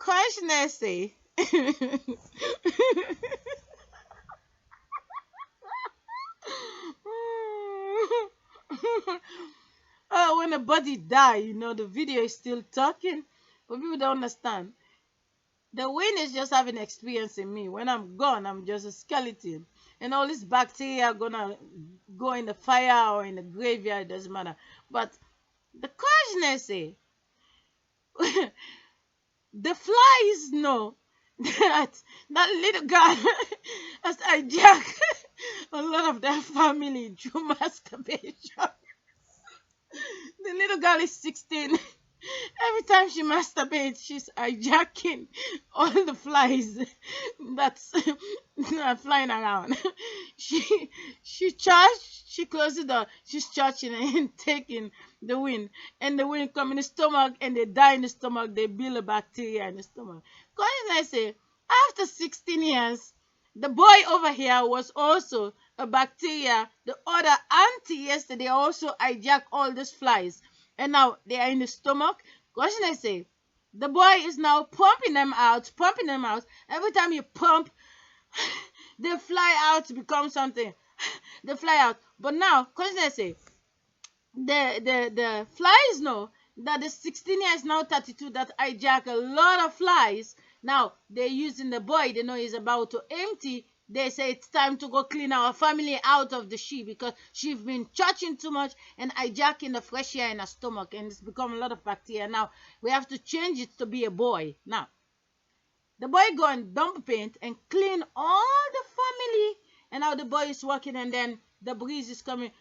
Consciousness say. Oh, when the body die, the video is still talking, but people don't understand. The wind is just having experience in me. When I'm gone, I'm just a skeleton. And all this bacteria are gonna go in the fire or in the graveyard, it doesn't matter. But the consciousness say, the flies know that little girl has hijacked a lot of their family through masturbation. The little girl is 16. Every time she masturbates, she's hijacking all the flies that's flying around. She charged, she closed the door, she's charging and taking the wind. And the wind come in the stomach and they die in the stomach, they build a bacteria in the stomach. Because I say, after 16 years, the boy over here was also a bacteria. The other auntie yesterday also hijacked all these flies. And now they are in the stomach. What should I say? The boy is now pumping them out, pumping them out. Every time you pump, they fly out to become something. They fly out. But now, what should I say? The flies know that the 16 years now 32 that hijack a lot of flies. Now they're using the boy, they know he's about to empty. They say it's time to go clean our family out of the she because she's been charging too much and hijacking the fresh air in her stomach, and it's become a lot of bacteria. Now we have to change it to be a boy. Now the boy go and dump paint and clean all the family, and now the boy is working, and then the breeze is coming.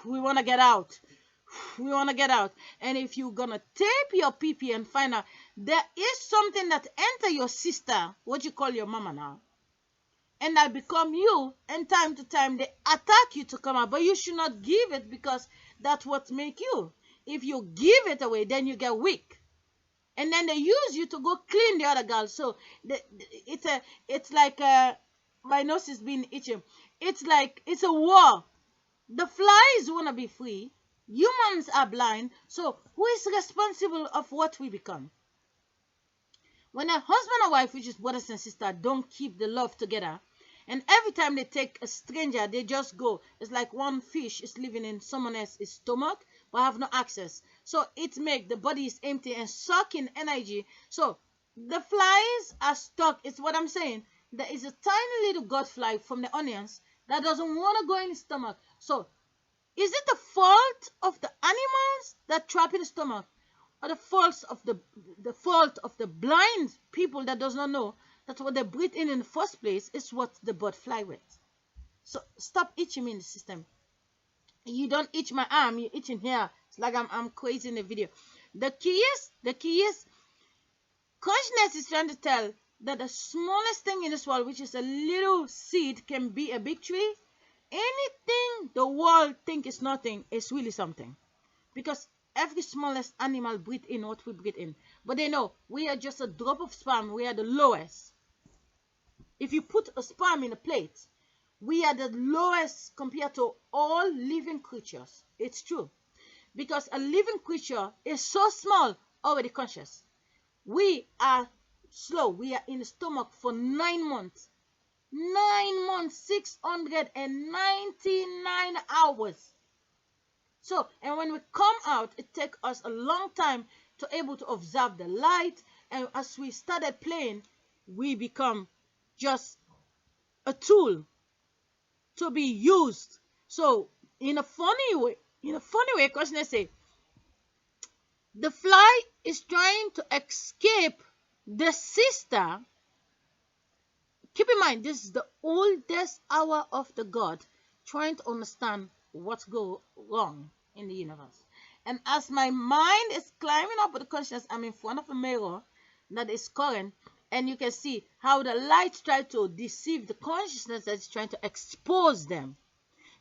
We want to get out. We want to get out. And if you're going to tape your pee and find out there is something that enter your sister, what you call your mama now, and that become you, and time to time they attack you to come out, but you should not give it because that's what make you. If you give it away, then you get weak. And then they use you to go clean the other girl. So it's like my nose is being itching. It's like it's a war. The flies want to be free. Humans are blind. So who is responsible of what we become? When a husband and wife, which is brothers and sisters, don't keep the love together, and every time they take a stranger, they just go. It's like one fish is living in someone else's stomach, but have no access. So it makes the body is empty and sucking energy. So the flies are stuck. It's what I'm saying. There is a tiny little god fly from the onions that doesn't want to go in the stomach. So is it the fault of the animals that trap in the stomach, or the fault of the blind people that does not know that what they breathe in the first place is what the bird fly with? So stop itching me in the system. You don't itch my arm, you itching here. It's like I'm crazy in the video. The key is consciousness is trying to tell that the smallest thing in this world, which is a little seed, can be a big tree. Anything the world think is nothing is really something, because every smallest animal breathe in what we breathe in, but they know we are just a drop of sperm. We are the lowest. If you put a sperm in a plate, we are the lowest compared to all living creatures. It's true, because a living creature is so small, already conscious. We are slow. We are in the stomach for 9 months. 9 months, 699 hours. So, and when we come out, it takes us a long time to able to observe the light. And as we started playing, we become just a tool to be used. So, in a funny way, consciousness say, the fly is trying to escape the sister. Keep in mind, this is the oldest hour of the God trying to understand what's going wrong in the universe. And as my mind is climbing up with the consciousness, I'm in front of a mirror that is current, and you can see how the light try to deceive the consciousness that is trying to expose them.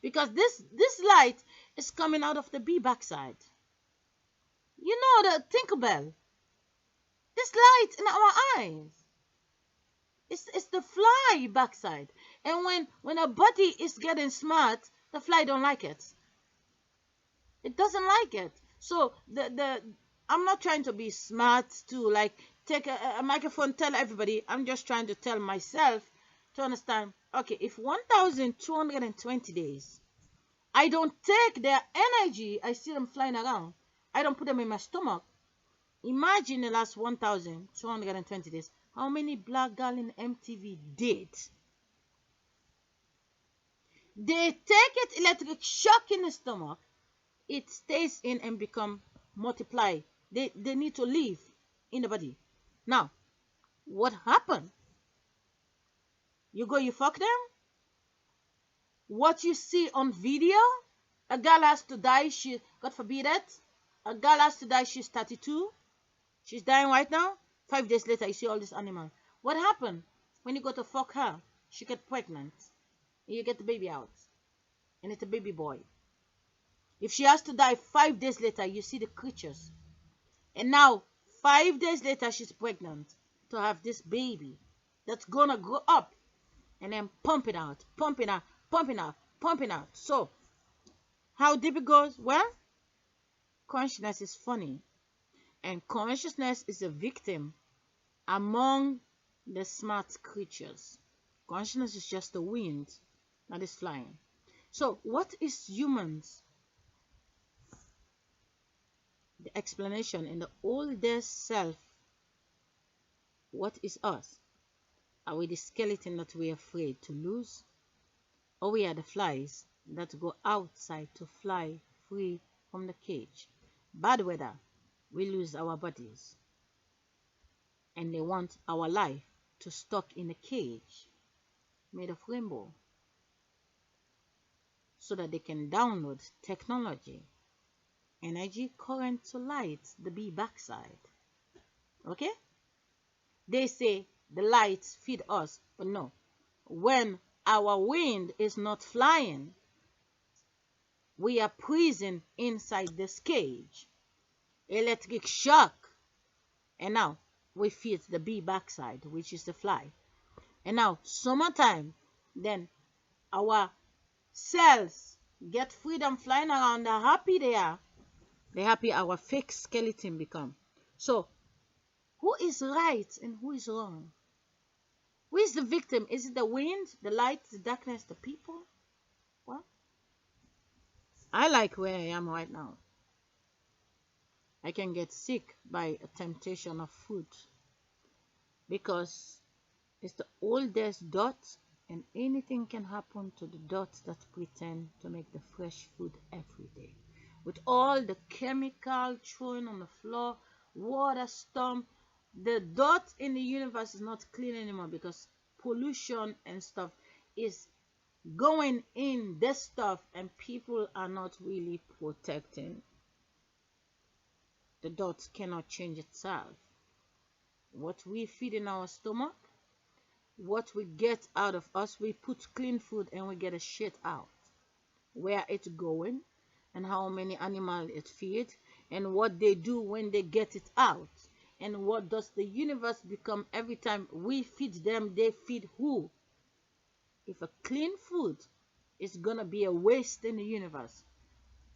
Because this light is coming out of the bee backside. You know the Tinkerbell. This light in our eyes. It's the fly backside. And when a body is getting smart, the fly don't like it. It doesn't like it. So I'm not trying to be smart to like take a microphone, tell everybody. I'm just trying to tell myself to understand. Okay, if 1,220 days, I don't take their energy, I see them flying around. I don't put them in my stomach. Imagine the last 1,220 days. How many black girl in MTV did? They take it electric shock in the stomach. It stays in and become multiply. They need to live in the body. Now, what happened? You fuck them? What you see on video? A girl has to die, God forbid it. A girl has to die, she's 32. She's dying right now. 5 days later, you see all this animal. What happened? When you go to fuck her, she get pregnant. And you get the baby out. And it's a baby boy. If she has to die 5 days later, you see the creatures. And now, 5 days later, she's pregnant to have this baby that's gonna grow up and then pump it out, pumping out, pumping out, pumping out. So, how deep it goes? Well, consciousness is funny. And consciousness is a victim among the smart creatures. Consciousness is just the wind that is flying. So, what is humans? The explanation in the oldest self. What is us? Are we the skeleton that we're afraid to lose? Or we are the flies that go outside to fly free from the cage? Bad weather, we lose our bodies. And they want our life to stuck in a cage made of rainbow so that they can download technology, energy, current to light the bee backside. Okay? They say the lights feed us, but no. When our wind is not flying, we are prisoned inside this cage. Electric shock. And now we feed the bee backside, which is the fly. And now summertime, then our cells get freedom flying around. How happy they are. The happy our fake skeleton become. So, who is right and who is wrong? Who is the victim? Is it the wind, the light, the darkness, the people? Well, I like where I am right now. I can get sick by a temptation of food because it's the oldest dot and anything can happen to the dots that pretend to make the fresh food every day. With all the chemical thrown on the floor, water storm, the dot in the universe is not clean anymore because pollution and stuff is going in this stuff and people are not really protecting. The dot cannot change itself. What we feed in our stomach, what we get out of us, we put clean food and we get a shit out. Where it's going and how many animals it feeds and what they do when they get it out. And what does the universe become every time we feed them? They feed who? If a clean food is going to be a waste in the universe,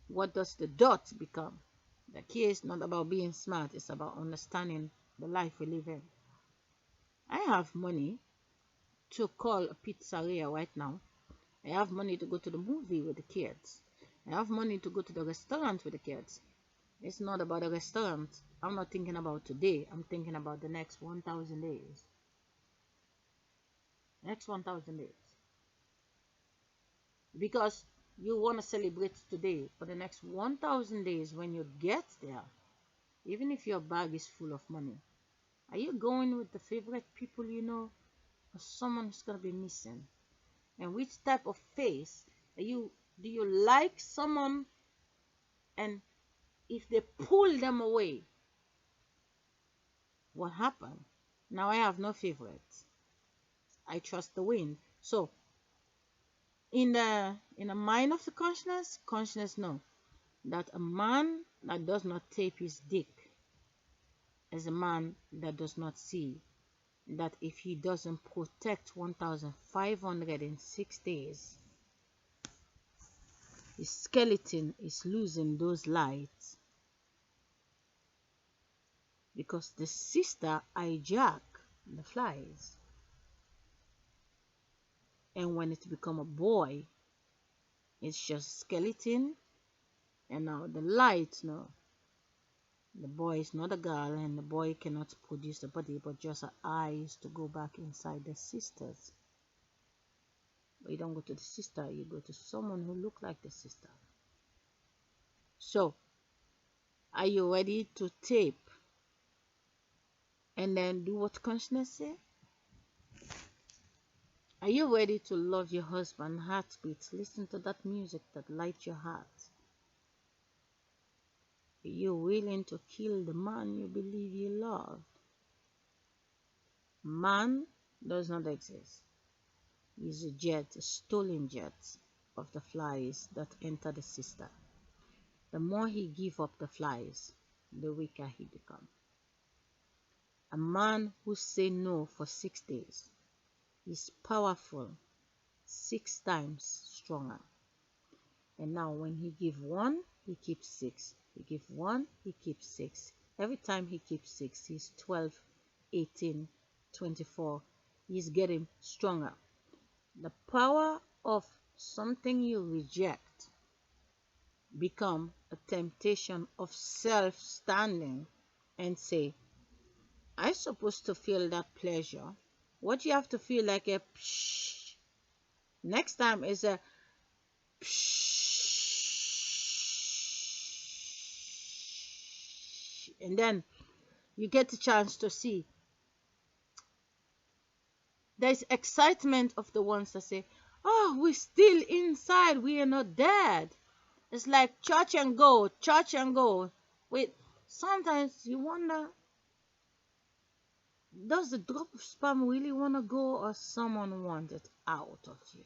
what does the dot become? The key is not about being smart. It's about understanding the life we live in. I have money to call a pizzeria right now. I have money to go to the movie with the kids. I have money to go to the restaurant with the kids. It's not about a restaurant. I'm not thinking about today. I'm thinking about the next 1,000 days. Next 1,000 days. Because you want to celebrate today. For the next 1,000 days, when you get there, even if your bag is full of money, are you going with the favorite people you know? Or someone who's going to be missing? And which type of face do you like someone, and if they pull them away, what happened? Now I have no favorites. I trust the wind. So in the mind of the consciousness know that a man that does not tape his dick is a man that does not see that if he doesn't protect 1,506 days, his skeleton is losing those lights. because the sister hijack the flies. And when it become a boy, it's just skeleton. And now the light, no, the boy is not a girl, and the boy cannot produce a body, but just her eyes to go back inside the sisters. But you don't go to the sister, you go to someone who look like the sister. So, are you ready to tape and then do what consciousness say? Are you ready to love your husband heartbeats? Listen to that music that lights your heart. Are you willing to kill the man you believe you love? Man does not exist. He's a jet, a stolen jet of the flies that enter the sister. The more he give up the flies, the weaker he become. A man who say no for 6 days is powerful 6 times stronger. And now when he give 1, he keeps 6. He give 1, he keeps 6. Every time he keeps 6, he's 12, 18, 24. He's getting stronger. The power of something you reject become a temptation of self-standing and say, I'm supposed to feel that pleasure. What you have to feel like a psh. Next time is a psh. And then you get a chance to see. There's excitement of the ones that say, oh, we're still inside. We are not dead. It's like church and go, church and go. Wait, sometimes you wonder, does the drop of sperm really want to go, or someone wants it out of you?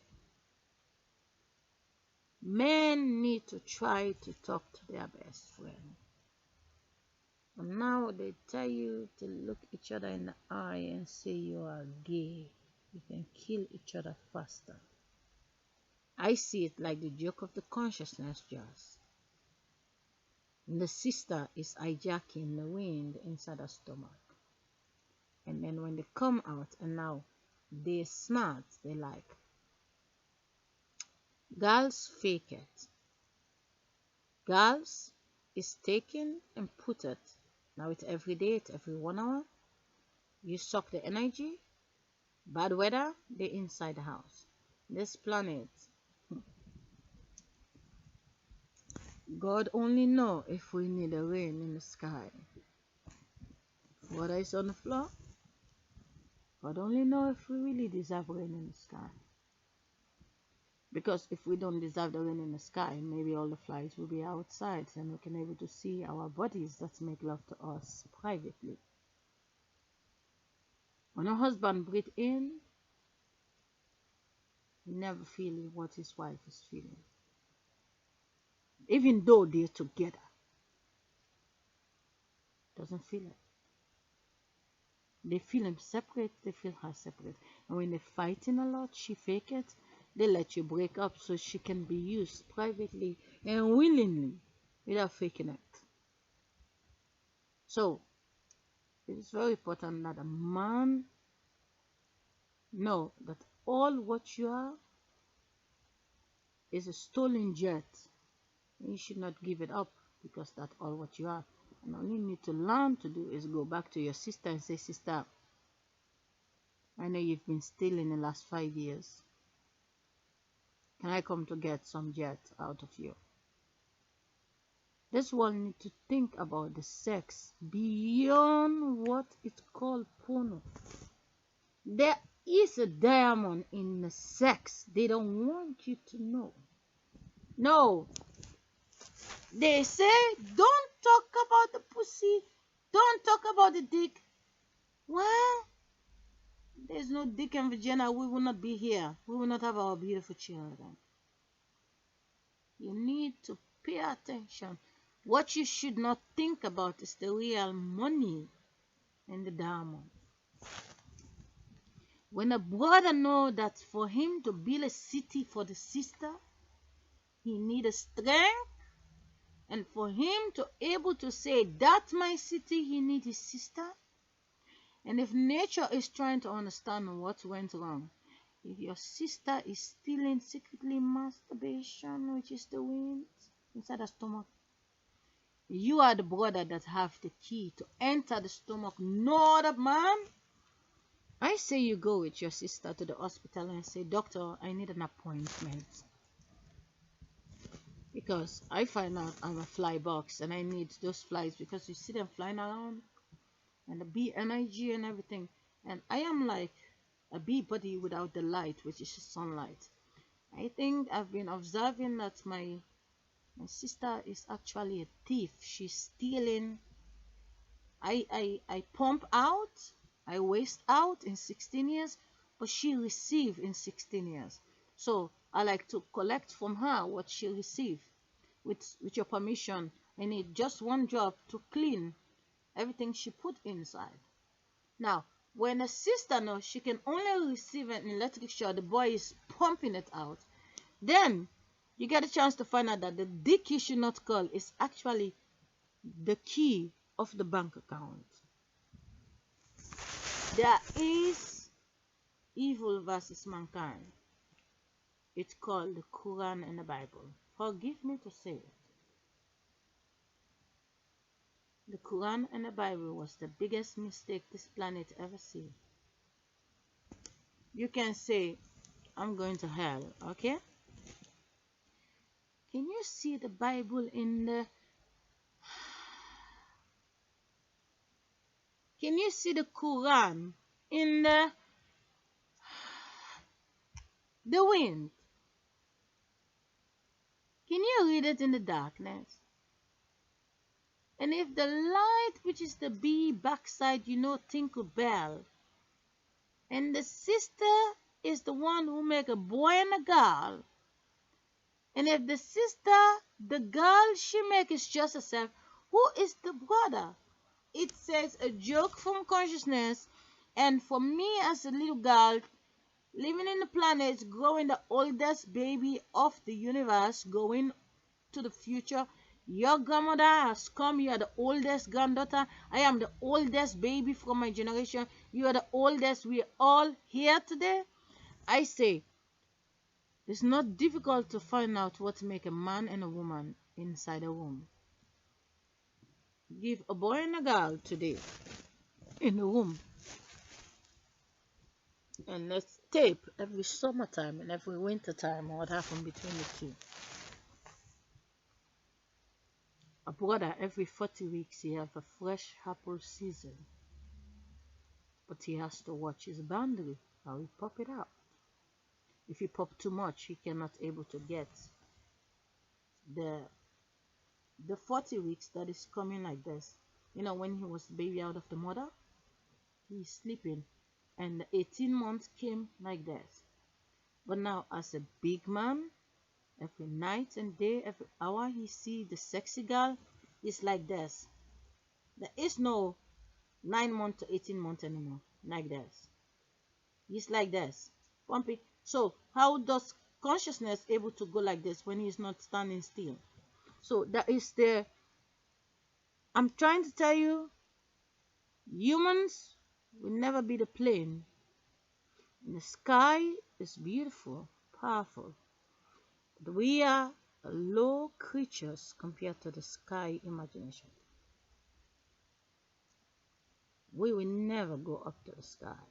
Men need to try to talk to their best friend. And now they tell you to look each other in the eye and say you are gay. You can kill each other faster. I see it like the joke of the consciousness just. And the sister is hijacking the wind inside her stomach. And then when they come out, and now they're smart, they like. Girls fake it. Girls is taken and put it. Now it's every day, it's every 1 hour. You suck the energy. Bad weather, they're inside the house. This planet, God only know if we need a rain in the sky. Water is on the floor. God only know if we really deserve rain in the sky. Because if we don't deserve the rain in the sky, maybe all the flies will be outside and we can able to see our bodies that make love to us privately. When a husband breathes in, he never feels what his wife is feeling. Even though they're together, doesn't feel it. They feel him separate, they feel her separate. And when they're fighting a lot, she fake it. They let you break up so she can be used privately and willingly without faking it. So, it is very important that a man know that all what you are is a stolen jet. You should not give it up because that's all what you are. And all you need to learn to do is go back to your sister and say, sister, I know you've been stealing the last 5 years. Can I come to get some jet out of you? This one need to think about the sex beyond what it's called porno. There is a diamond in the sex. They don't want you to know. No. They say, don't talk about the pussy. Don't talk about the dick. Well, there's no dick and vagina. We will not be here. We will not have our beautiful children. You need to pay attention. What you should not think about is the real money and the diamond. When a brother knows that for him to build a city for the sister, he needs a strength And for him to able to say that's my city, he need his sister. And if nature is trying to understand what went wrong, if your sister is stealing secretly masturbation, which is the wind inside the stomach, you are the brother that have the key to enter the stomach, no other man. I say you go with your sister to the hospital and say, doctor, I need an appointment. Because I find out I'm a fly box and I need those flies because you see them flying around and the bee energy and everything. And I am like a bee body without the light, which is sunlight. I think I've been observing that my sister is actually a thief. She's stealing. I pump out, I waste out in 16 years, but she received in 16 years. So I like to collect from her what she received. With your permission, I need just one job to clean everything she put inside. Now, when a sister knows she can only receive an electric shock, the boy is pumping it out, then you get a chance to find out that the dick you should not call is actually the key of the bank account. There is evil versus mankind. It's called the Quran and the Bible. Forgive me to say it. The Quran and the Bible was the biggest mistake this planet ever seen. You can say, I'm going to hell, okay? Can you see the Bible in the... Can you see the Quran in the wind? Can you read it in the darkness? And if the light, which is the bee backside, tinkle bell, and the sister is the one who make a boy and a girl, and if the sister, the girl she make is just herself, who is the brother? It says a joke from consciousness, and for me as a little girl, living in the planet, growing the oldest baby of the universe, going to the future. Your grandmother has come. You are the oldest granddaughter. I am the oldest baby from my generation. You are the oldest. We are all here today. I say, it's not difficult to find out what make a man and a woman inside a womb. Give a boy and a girl today in the womb. And let's tape every summertime and every wintertime what happened between the two. A brother, every 40 weeks, he have a fresh apple season. But he has to watch his boundary, how he pop it out. If he pop too much, he cannot able to get the 40 weeks that is coming like this. When he was baby out of the mother, he's sleeping. And the 18 months came like this. But now as a big man, every night and day, every hour, he see the sexy girl is like this. There is no 9 months to 18 months anymore. Like this. He's like this. Pumping. So how does consciousness able to go like this when he's not standing still? So that is the... I'm trying to tell you, humans will never be the plane. And the sky is beautiful, powerful. But we are low creatures compared to the sky imagination. We will never go up to the sky.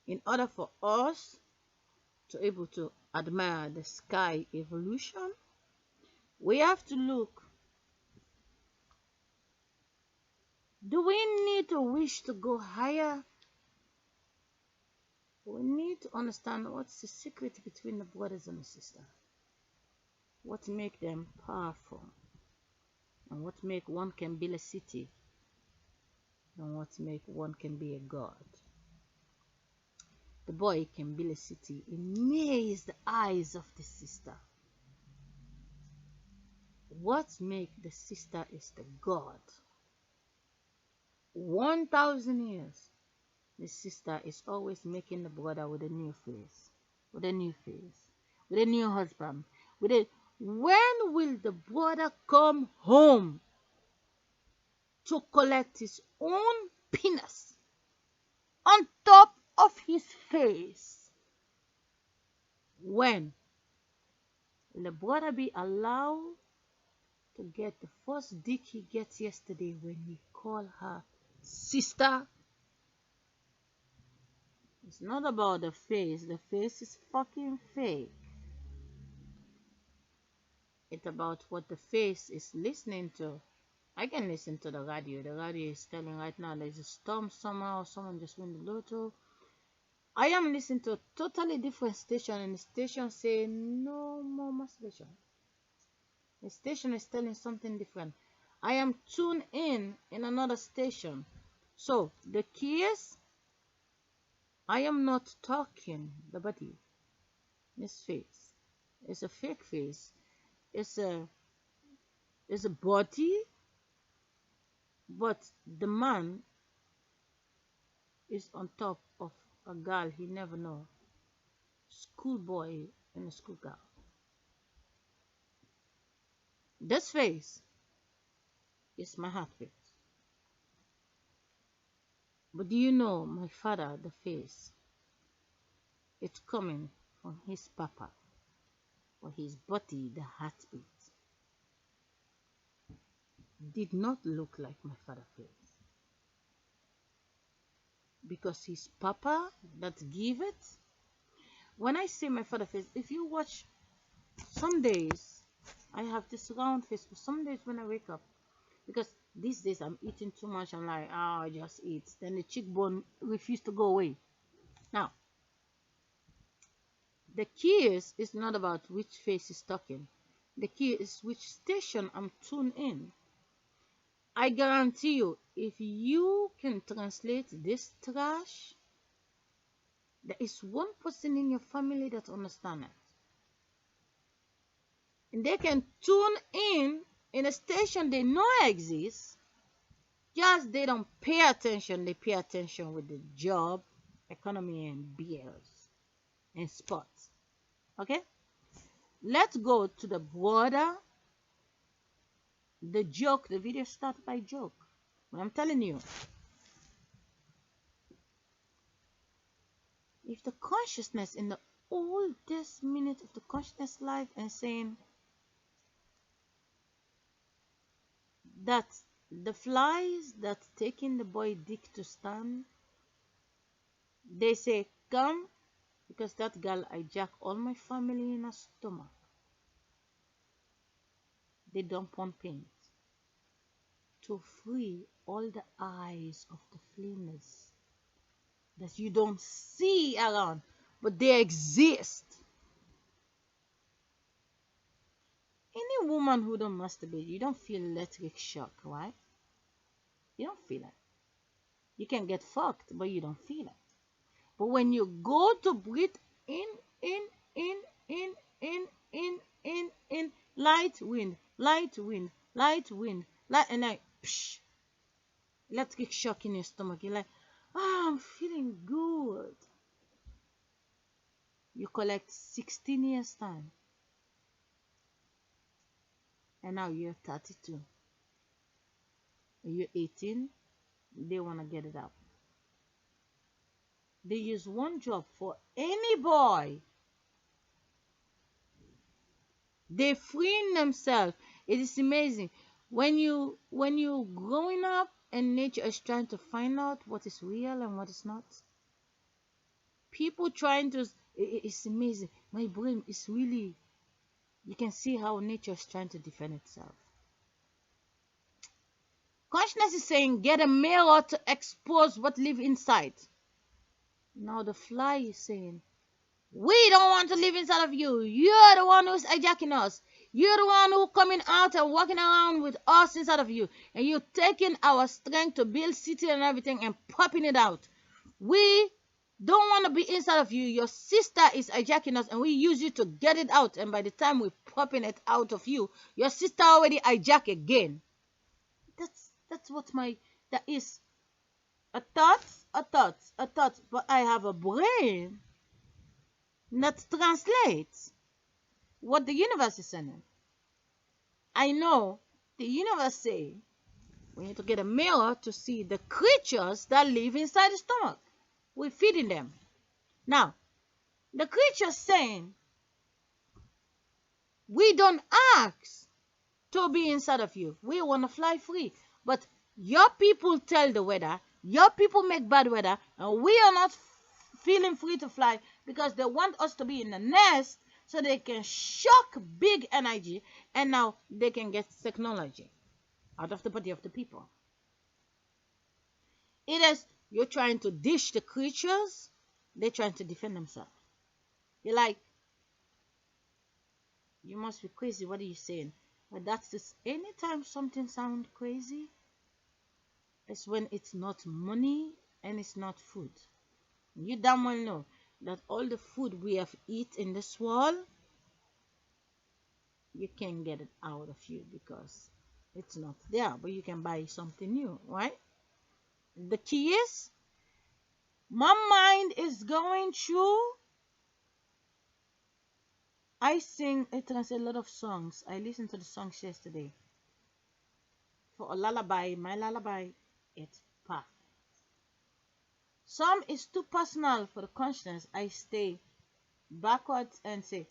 In order for us to able to admire the sky evolution, we have to look. Do we need to wish to go higher? We need to understand what's the secret between the brothers and the sisters. What make them powerful? And what make one can build a city? And what make one can be a god? The boy can build a city. Amaze the eyes of the sister. What make the sister is the god. 1,000 years. The sister is always making the brother with a new face. With a new face. With a new husband. When will the brother come home to collect his own penis on top of his face? When will the brother be allowed to get the first dick he gets yesterday when he called her sister? It's not about the face. The face is fucking fake. It's about what the face is listening to. I can listen to the radio. The radio is telling right now there's a storm somewhere or someone just won the lotto. I am listening to a totally different station, and the station saying no more masturbation. The station is telling something different. I am tuned in another station. So the key is I am not talking the body. This face. It's a fake face. It's a body, but the man is on top of a girl he never know. Schoolboy and a schoolgirl. This face is my heartbeat. But do you know my father, the face? It's coming from his papa, or his body, the heartbeat. Did not look like my father's face. Because his papa that give it. When I say my father's face, if you watch, some days I have this round face, but some days when I wake up, because these days I'm eating too much, I'm like, I just eat. Then the cheekbone refuse to go away. Now, the key is not about which face is talking. The key is which station I'm tuned in. I guarantee you, if you can translate this trash, there is one person in your family that understands it. And they can tune in a station they know exists, just they don't pay attention. They pay attention with the job, economy, and bills and sports. Okay? Let's go to the broader. The joke, the video started by joke. But I'm telling you, if the consciousness in the oldest minute of the consciousness life and saying that the flies that taking the boy dick to stand, they say, come, because that girl hijack all my family in her stomach. They dump on paint to free all the eyes of the flameless that you don't see around, but they exist. Any woman who don't masturbate, you don't feel electric shock, right? You don't feel it. You can get fucked, but you don't feel it. But when you go to breathe in, light wind, and like, psh, electric shock in your stomach. You're like, I'm feeling good. You collect 16 years time. And now you're 32. You're 18. They want to get it out. They use one job for any boy. They freeing themselves. It is amazing. When you growing up and nature is trying to find out what is real and what is not. People trying to, it's amazing. My brain is really, you can see how nature is trying to defend itself. Consciousness is saying, get a mirror to expose what live inside. Now the fly is saying, we don't want to live inside of you. You're the one who's hijacking us. You're the one who coming out and walking around with us inside of you. And you're taking our strength to build city and everything and popping it out. We don't want to be inside of you. Your sister is hijacking us and we use you to get it out. And by the time we're popping it out of you, your sister already hijacked again. That's what that is. A thought. But I have a brain that translates what the universe is sending. I know the universe say we need to get a mirror to see the creatures that live inside the stomach. We're feeding them. Now, the creatures saying, we don't ask to be inside of you. We want to fly free. But your people tell the weather, your people make bad weather, and we are not feeling free to fly because they want us to be in the nest so they can shock big energy, and now they can get technology out of the body of the people. It is you're trying to dish the creatures, they're trying to defend themselves. You're like, you must be crazy. What are you saying? But that's just anytime something sounds crazy, it's when it's not money and it's not food. You damn well know that all the food we have eat in this world, you can't get it out of you because it's not there, but you can buy something new, right? The key is my mind is going through. I sing it has a lot of songs. I listened to the songs yesterday. For a lullaby, my lullaby, it's perfect. Some is too personal for the conscience. I stay backwards and say,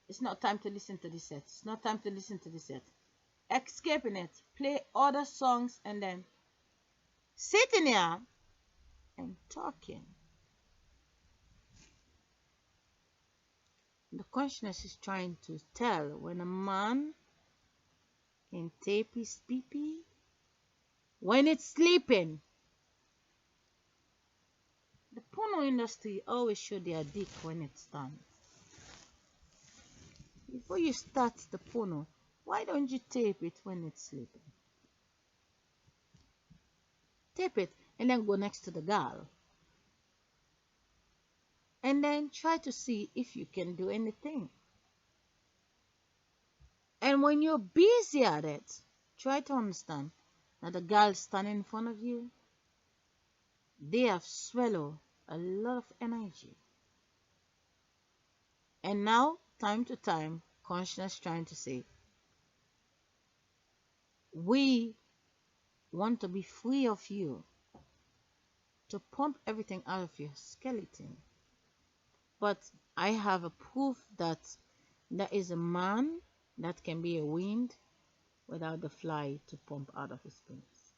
it's not time to listen to this set. It's not time to listen to this set. Escaping it, play other songs, and then sitting here and talking. The consciousness is trying to tell when a man can tape his pee-pee when it's sleeping. The porno industry always show their dick when it's done. Before you start the porno, why don't you tape it when it's sleeping? Tape it and then go next to the girl. And then try to see if you can do anything. And when you're busy at it, try to understand that the girl standing in front of you, they have swallowed a lot of energy. And now, time to time, consciousness trying to say, we want to be free of you, to pump everything out of your skeleton. But I have a proof that there is a man that can be a wind without the fly to pump out of his penis.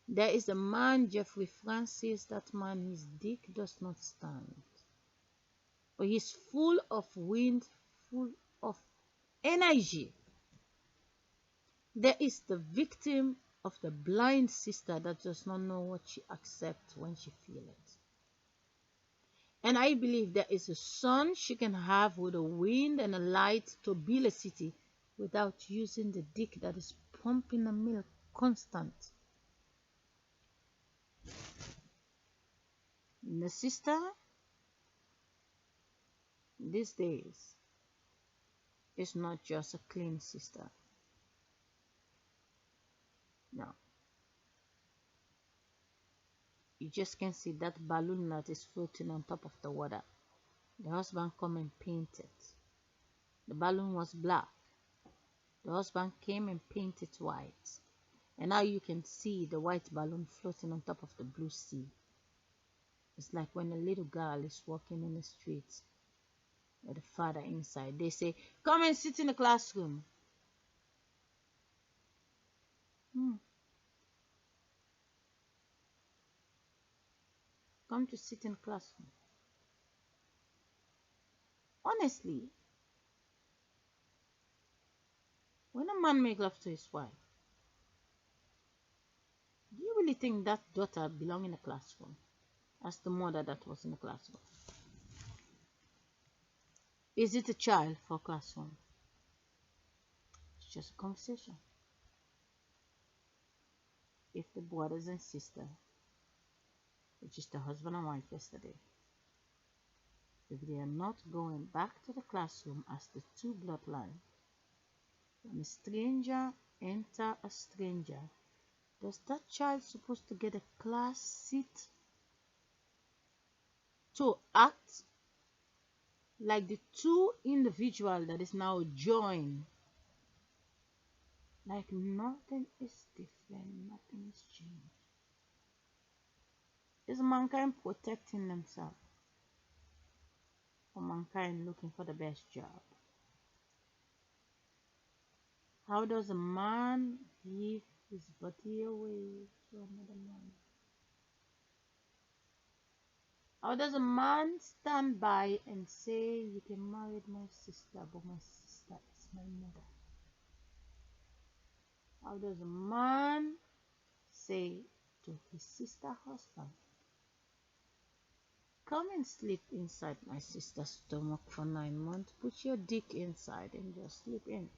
There is a man, Jeffrey Francis, that man, his dick does not stand. But he's full of wind, full of energy. There is the victim of the blind sister that does not know what she accepts when she feels it. And I believe there is a sun she can have with a wind and a light to build a city without using the dick that is pumping the milk constant. And the sister, these days, is not just a clean sister. No. You just can see that balloon that is floating on top of the water. The husband come and paint it. The balloon was black. The husband came and painted it white. And now you can see the white balloon floating on top of the blue sea. It's like when a little girl is walking in the streets with the father inside. They say, come and sit in the classroom. Come to sit in the classroom. Honestly, when a man makes love to his wife, do you really think that daughter belongs in the classroom as the mother that was in the classroom? Is it a child for a classroom? It's just a conversation. If the brothers and sisters, which is the husband and wife yesterday, if they are not going back to the classroom as the two bloodlines, when a stranger enter a stranger, does that child supposed to get a class seat to act like the two individual that is now joined Like nothing is different, nothing is changed. Is mankind protecting themselves or mankind looking for the best job? How does a man give his body away to another man? How does a man stand by and say, you can marry my sister, but my sister is my mother? How does a man say to his sister husband, come and sleep inside my sister's stomach for 9 months, put your dick inside and just sleep in.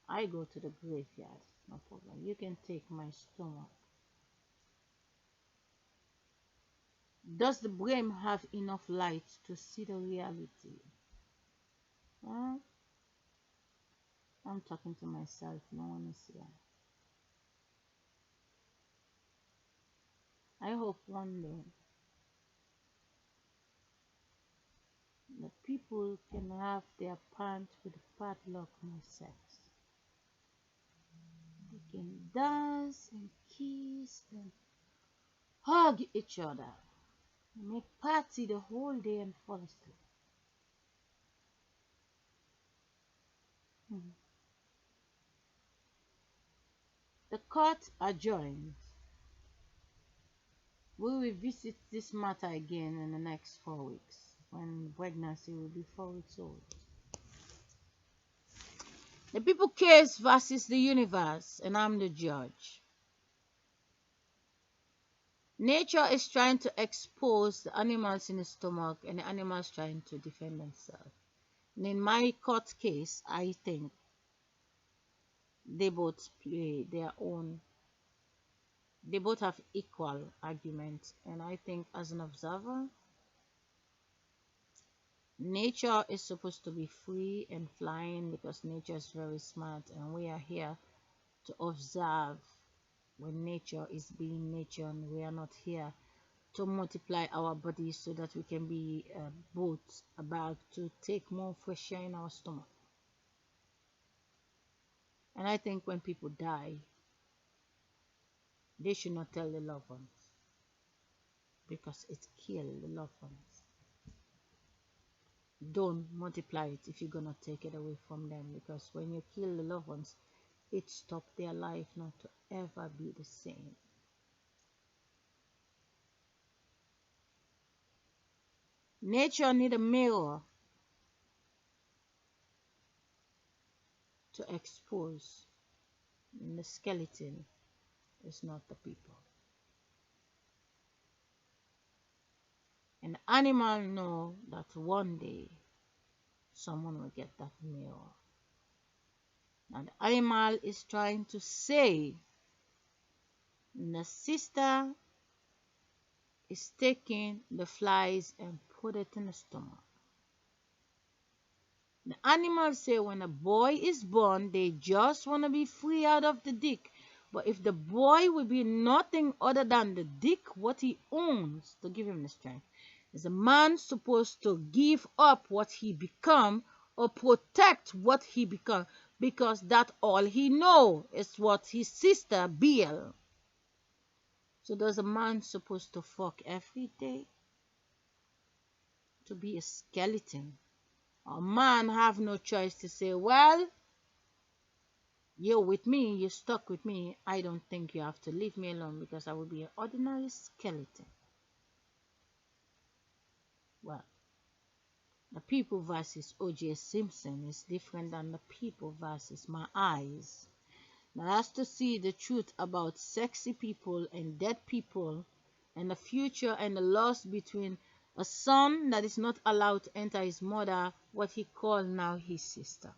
I go to the graveyard, no problem. You can take my stomach. Does the brain have enough light to see the reality? Huh? I'm talking to myself, no one is here. I hope one day that people can have their pants with padlock, no sex. They can dance and kiss and hug each other, make party the whole day and fall asleep. Mhm. The court adjourned. We will visit this matter again in the next 4 weeks when pregnancy will be 4 weeks old. The people case versus the universe, and I'm the judge. Nature is trying to expose the animals in the stomach, and the animals trying to defend themselves. And in my court case, I think they both play their own, they both have equal arguments. And I think as an observer, nature is supposed to be free and flying because nature is very smart, and we are here to observe when nature is being nature, and we are not here to multiply our bodies so that we can be both about to take more fresh air in our stomach. And I think when people die, they should not tell the loved ones because it kills the loved ones. Don't multiply it if you're gonna take it away from them, because when you kill the loved ones, it stops their life not to ever be the same. Nature need a mirror to expose. And the skeleton is not the people. An animal know that one day someone will get that mirror. And the animal is trying to say the sister is taking the flies and put it in the stomach. The animals say when a boy is born, they just want to be free out of the dick. But if the boy will be nothing other than the dick, what he owns to give him the strength, is a man supposed to give up what he become or protect what he become, because that all he know is what his sister Bill. So does a man supposed to fuck every day to be a skeleton? A man have no choice to say, well, you're with me, you're stuck with me. I don't think you have to leave me alone because I will be an ordinary skeleton. Well, the people versus O.J. Simpson is different than the people versus my eyes. Now that's to see the truth about sexy people and dead people and the future and the loss between a son that is not allowed to enter his mother, what he called now his sister.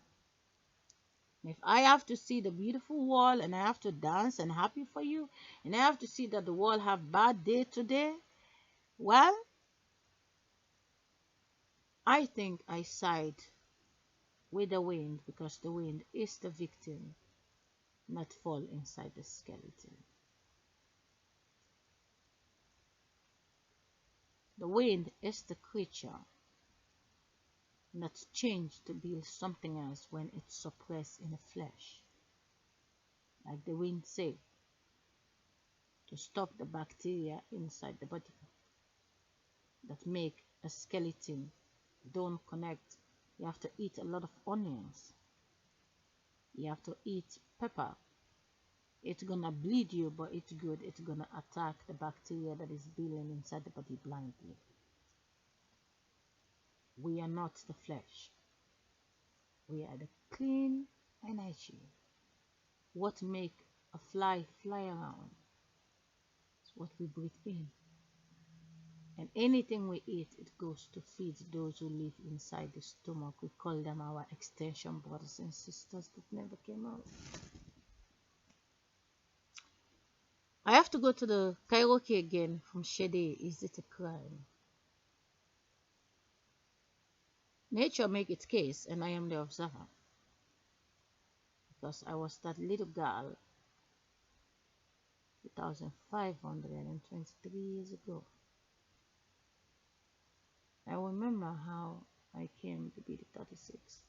If I have to see the beautiful world and I have to dance and happy for you, and I have to see that the world have bad day today, well, I think I side with the wind because the wind is the victim, not fall inside the skeleton. The wind is the creature that's changed to be something else when it's suppressed in the flesh. like the wind say, to stop the bacteria inside the body that make a skeleton don't connect. You have to eat a lot of onions. You have to eat pepper. It's gonna bleed you, but it's good. It's gonna attack the bacteria that is building inside the body blindly. We are not the flesh. We are the clean energy. What make a fly fly around is what we breathe in. And anything we eat, it goes to feed those who live inside the stomach. We call them our extension brothers and sisters that never came out. I have to go to the karaoke again from Shade. Is it a crime? Nature make its case, and I am the observer. Because I was that little girl 2,523 years ago. I remember how I came to be the 36th.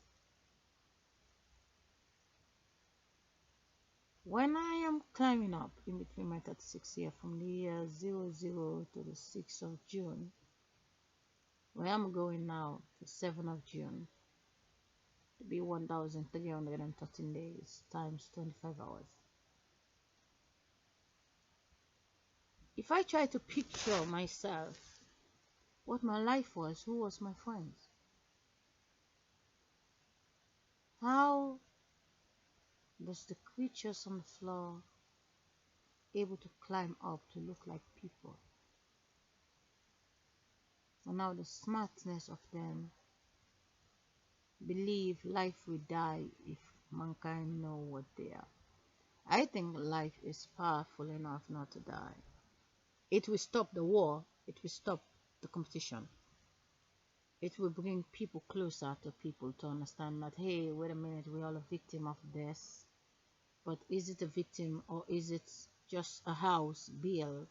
When I am climbing up in between my 36 year from the year 00 to the 6th of June, where I'm going now to 7th of June, to be 1,313 days times 25 hours. If I try to picture myself, what my life was, who was my friends, how does the creatures on the floor able to climb up to look like people? And now the smartness of them believe life will die if mankind know what they are. I think life is powerful enough not to die. It will stop the war. It will stop the competition. It will bring people closer to people to understand that, hey, wait a minute, we're all a victim of this. But is it a victim or is it just a house built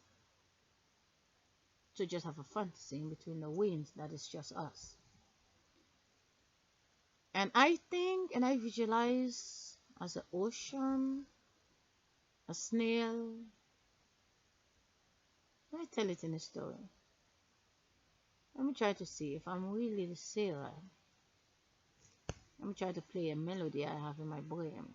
to just have a fantasy in between the winds that is just us? And I think and I visualize as an ocean, a snail. Let me tell it in a story. Let me try to see if I'm really the sailor. Let me try to play a melody I have in my brain.